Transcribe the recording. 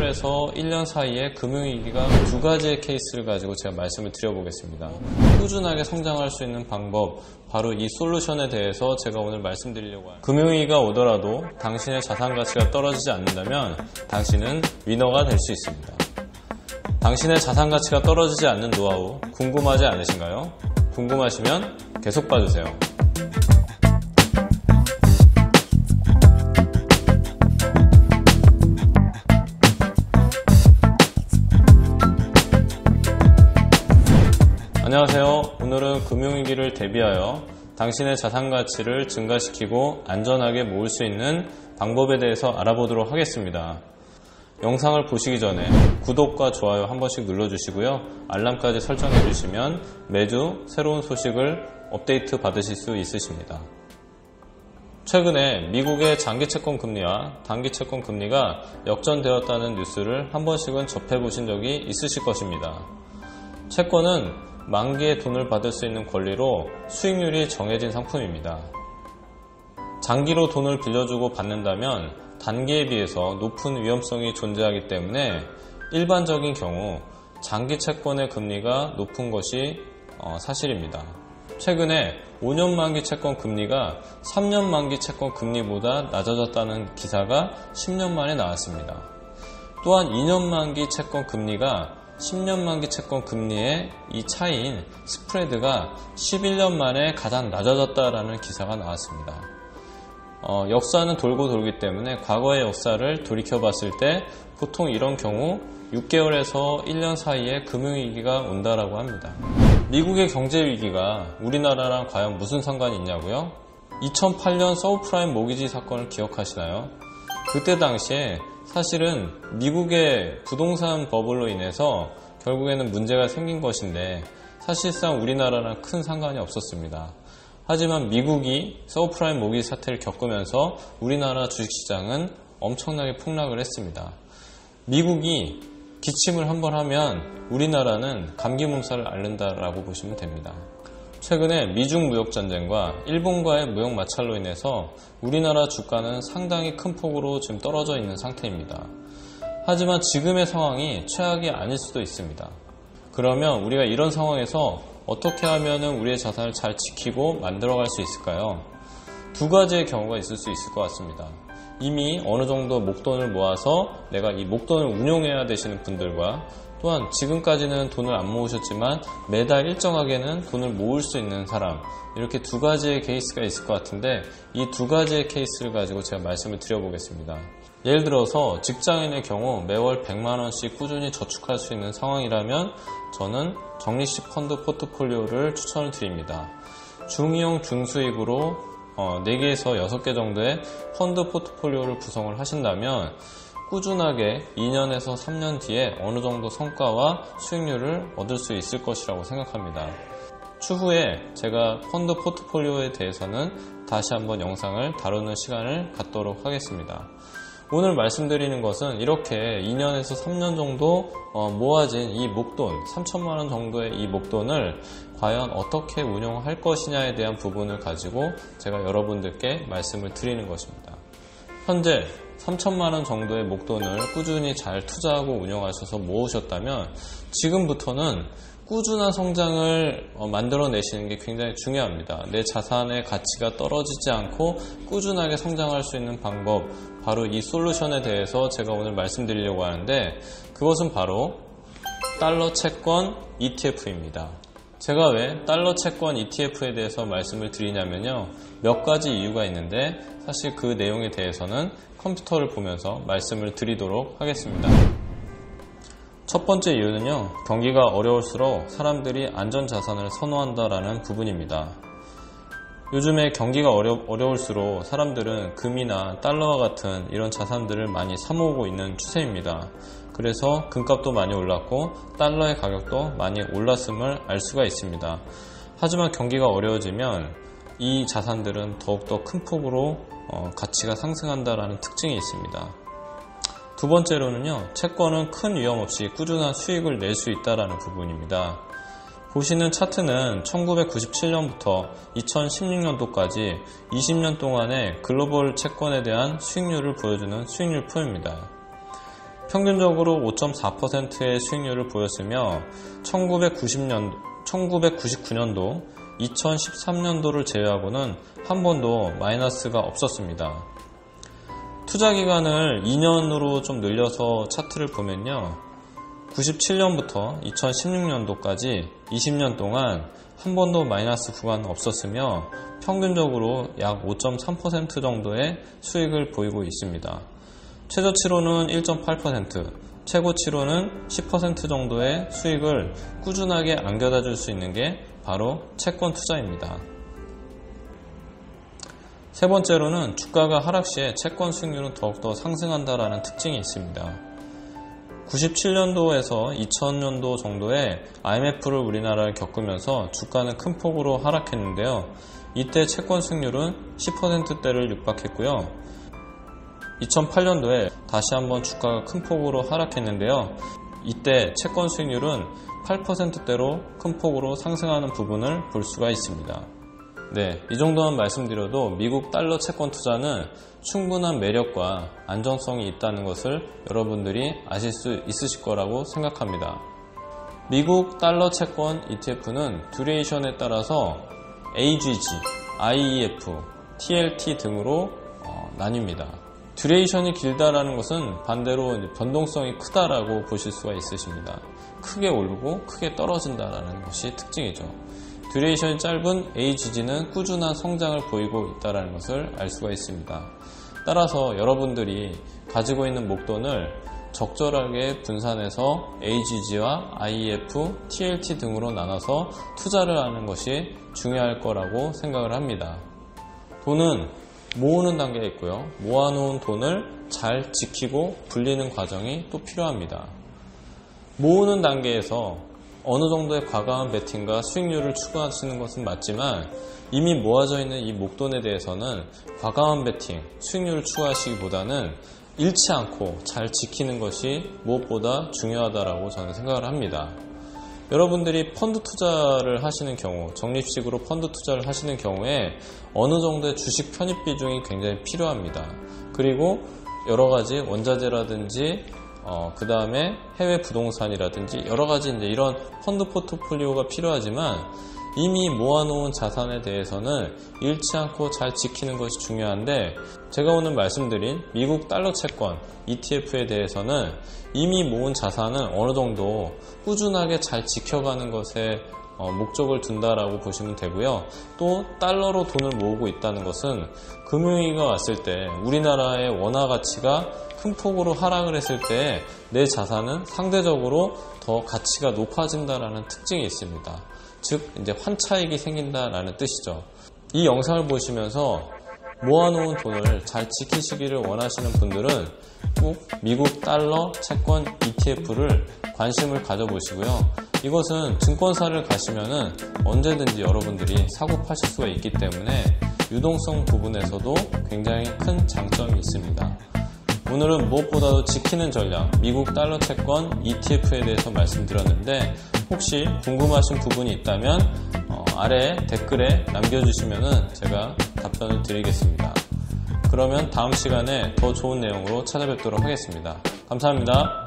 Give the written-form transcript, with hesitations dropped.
6개월에서 1년 사이에 금융위기가 두 가지의 케이스를 가지고 제가 말씀을 드려보겠습니다. 꾸준하게 성장할 수 있는 방법, 바로 이 솔루션에 대해서 제가 오늘 말씀드리려고 합니다. 금융위기가 오더라도 당신의 자산 가치가 떨어지지 않는다면 당신은 위너가 될 수 있습니다. 당신의 자산 가치가 떨어지지 않는 노하우 궁금하지 않으신가요? 궁금하시면 계속 봐주세요. 안녕하세요. 오늘은 금융위기를 대비하여 당신의 자산 가치를 증가시키고 안전하게 모을 수 있는 방법에 대해서 알아보도록 하겠습니다. 영상을 보시기 전에 구독과 좋아요 한 번씩 눌러주시고요. 알람까지 설정해 주시면 매주 새로운 소식을 업데이트 받으실 수 있으십니다. 최근에 미국의 장기 채권 금리와 단기 채권 금리가 역전되었다는 뉴스를 한 번씩은 접해보신 적이 있으실 것입니다. 채권은 만기에 돈을 받을 수 있는 권리로 수익률이 정해진 상품입니다. 장기로 돈을 빌려주고 받는다면 단기에 비해서 높은 위험성이 존재하기 때문에 일반적인 경우 장기 채권의 금리가 높은 것이 사실입니다. 최근에 5년 만기 채권 금리가 3년 만기 채권 금리보다 낮아졌다는 기사가 10년 만에 나왔습니다. 또한 2년 만기 채권 금리가 10년 만기 채권 금리의 이 차이인 스프레드가 11년 만에 가장 낮아졌다라는 기사가 나왔습니다. 역사는 돌고 돌기 때문에 과거의 역사를 돌이켜봤을 때 보통 이런 경우 6개월에서 1년 사이에 금융위기가 온다라고 합니다. 미국의 경제위기가 우리나라랑 과연 무슨 상관이 있냐고요? 2008년 서브프라임 모기지 사건을 기억하시나요? 그때 당시에 사실은 미국의 부동산 버블로 인해서 결국에는 문제가 생긴 것인데 사실상 우리나라랑 큰 상관이 없었습니다. 하지만 미국이 서브프라임 모기지 사태를 겪으면서 우리나라 주식시장은 엄청나게 폭락을 했습니다. 미국이 기침을 한번 하면 우리나라는 감기 몸살을 앓는다라고 보시면 됩니다. 최근에 미중 무역전쟁과 일본과의 무역 마찰로 인해서 우리나라 주가는 상당히 큰 폭으로 지금 떨어져 있는 상태입니다. 하지만 지금의 상황이 최악이 아닐 수도 있습니다. 그러면 우리가 이런 상황에서 어떻게 하면 우리의 자산을 잘 지키고 만들어갈 수 있을까요? 두 가지의 경우가 있을 수 있을 것 같습니다. 이미 어느 정도 목돈을 모아서 내가 이 목돈을 운용해야 되시는 분들과 또한 지금까지는 돈을 안 모으셨지만 매달 일정하게는 돈을 모을 수 있는 사람, 이렇게 두 가지의 케이스가 있을 것 같은데 이 두 가지의 케이스를 가지고 제가 말씀을 드려보겠습니다. 예를 들어서 직장인의 경우 매월 100만원씩 꾸준히 저축할 수 있는 상황이라면 저는 적립식 펀드 포트폴리오를 추천을 드립니다. 중이용 중수익으로 4개에서 6개 정도의 펀드 포트폴리오를 구성을 하신다면 꾸준하게 2년에서 3년 뒤에 어느 정도 성과와 수익률을 얻을 수 있을 것이라고 생각합니다. 추후에 제가 펀드 포트폴리오에 대해서는 다시 한번 영상을 다루는 시간을 갖도록 하겠습니다. 오늘 말씀드리는 것은 이렇게 2년에서 3년 정도 모아진 이 목돈, 3천만 원 정도의 이 목돈을 과연 어떻게 운용할 것이냐에 대한 부분을 가지고 제가 여러분들께 말씀을 드리는 것입니다. 현재 3천만 원 정도의 목돈을 꾸준히 잘 투자하고 운영하셔서 모으셨다면 지금부터는 꾸준한 성장을 만들어내시는 게 굉장히 중요합니다. 내 자산의 가치가 떨어지지 않고 꾸준하게 성장할 수 있는 방법, 바로 이 솔루션에 대해서 제가 오늘 말씀드리려고 하는데 그것은 바로 달러 채권 ETF입니다. 제가 왜 달러 채권 ETF에 대해서 말씀을 드리냐면요, 몇 가지 이유가 있는데 사실 그 내용에 대해서는 컴퓨터를 보면서 말씀을 드리도록 하겠습니다. 첫 번째 이유는요, 경기가 어려울수록 사람들이 안전자산을 선호한다라는 부분입니다. 요즘에 경기가 어려울수록 사람들은 금이나 달러와 같은 이런 자산들을 많이 사모으고 있는 추세입니다. 그래서 금값도 많이 올랐고 달러의 가격도 많이 올랐음을 알 수가 있습니다. 하지만 경기가 어려워지면 이 자산들은 더욱더 큰 폭으로 가치가 상승한다라는 특징이 있습니다. 두 번째로는요, 채권은 큰 위험 없이 꾸준한 수익을 낼 수 있다는 부분입니다. 보시는 차트는 1997년부터 2016년도까지 20년 동안의 글로벌 채권에 대한 수익률을 보여주는 수익률 표입니다. 평균적으로 5.4%의 수익률을 보였으며 1999년도, 2013년도를 제외하고는 한 번도 마이너스가 없었습니다. 투자 기간을 2년으로 좀 늘려서 차트를 보면요. 97년부터 2016년도까지 20년 동안 한 번도 마이너스 구간은 없었으며 평균적으로 약 5.3% 정도의 수익을 보이고 있습니다. 최저치로는 1.8%, 최고치로는 10% 정도의 수익을 꾸준하게 안겨다 줄 수 있는 게 바로 채권 투자입니다. 세 번째로는 주가가 하락 시에 채권 수익률은 더욱더 상승한다라는 특징이 있습니다. 97년도에서 2000년도 정도에 IMF를 우리나라를 겪으면서 주가는 큰 폭으로 하락했는데요. 이때 채권 수익률은 10%대를 육박했고요. 2008년도에 다시 한번 주가가 큰 폭으로 하락했는데요. 이때 채권 수익률은 8%대로 큰 폭으로 상승하는 부분을 볼 수가 있습니다. 네, 이 정도만 말씀드려도 미국 달러 채권 투자는 충분한 매력과 안정성이 있다는 것을 여러분들이 아실 수 있으실 거라고 생각합니다. 미국 달러 채권 ETF는 듀레이션에 따라서 AGG, IEF, TLT 등으로 나뉩니다. 듀레이션이 길다라는 것은 반대로 변동성이 크다라고 보실 수가 있으십니다. 크게 오르고 크게 떨어진다라는 것이 특징이죠. 듀레이션이 짧은 AGG는 꾸준한 성장을 보이고 있다는 것을 알 수가 있습니다. 따라서 여러분들이 가지고 있는 목돈을 적절하게 분산해서 AGG와 IEF, TLT 등으로 나눠서 투자를 하는 것이 중요할 거라고 생각을 합니다. 돈은 모으는 단계에 있고요. 모아놓은 돈을 잘 지키고 불리는 과정이 또 필요합니다. 모으는 단계에서 어느 정도의 과감한 베팅과 수익률을 추구하시는 것은 맞지만 이미 모아져 있는 이 목돈에 대해서는 과감한 베팅, 수익률을 추구하시기보다는 잃지 않고 잘 지키는 것이 무엇보다 중요하다고 저는 생각을 합니다. 여러분들이 펀드 투자를 하시는 경우, 적립식으로 펀드 투자를 하시는 경우에 어느 정도의 주식 편입 비중이 굉장히 필요합니다. 그리고 여러 가지 원자재라든지 그 다음에 해외 부동산이라든지 여러 가지 이런 펀드 포트폴리오가 필요하지만 이미 모아놓은 자산에 대해서는 잃지 않고 잘 지키는 것이 중요한데 제가 오늘 말씀드린 미국 달러 채권 ETF에 대해서는 이미 모은 자산은 어느 정도 꾸준하게 잘 지켜가는 것에 목적을 둔다라고 보시면 되고요. 또 달러로 돈을 모으고 있다는 것은 금융위기가 왔을 때 우리나라의 원화 가치가 큰 폭으로 하락을 했을 때 내 자산은 상대적으로 더 가치가 높아진다라는 특징이 있습니다. 즉 이제 환차익이 생긴다라는 뜻이죠. 이 영상을 보시면서 모아놓은 돈을 잘 지키시기를 원하시는 분들은 꼭 미국 달러 채권 ETF를 관심을 가져보시고요. 이것은 증권사를 가시면은 언제든지 여러분들이 사고 파실 수가 있기 때문에 유동성 부분에서도 굉장히 큰 장점이 있습니다. 오늘은 무엇보다도 지키는 전략, 미국 달러 채권 ETF에 대해서 말씀드렸는데 혹시 궁금하신 부분이 있다면 아래 댓글에 남겨주시면 제가 답변을 드리겠습니다. 그러면 다음 시간에 더 좋은 내용으로 찾아뵙도록 하겠습니다. 감사합니다.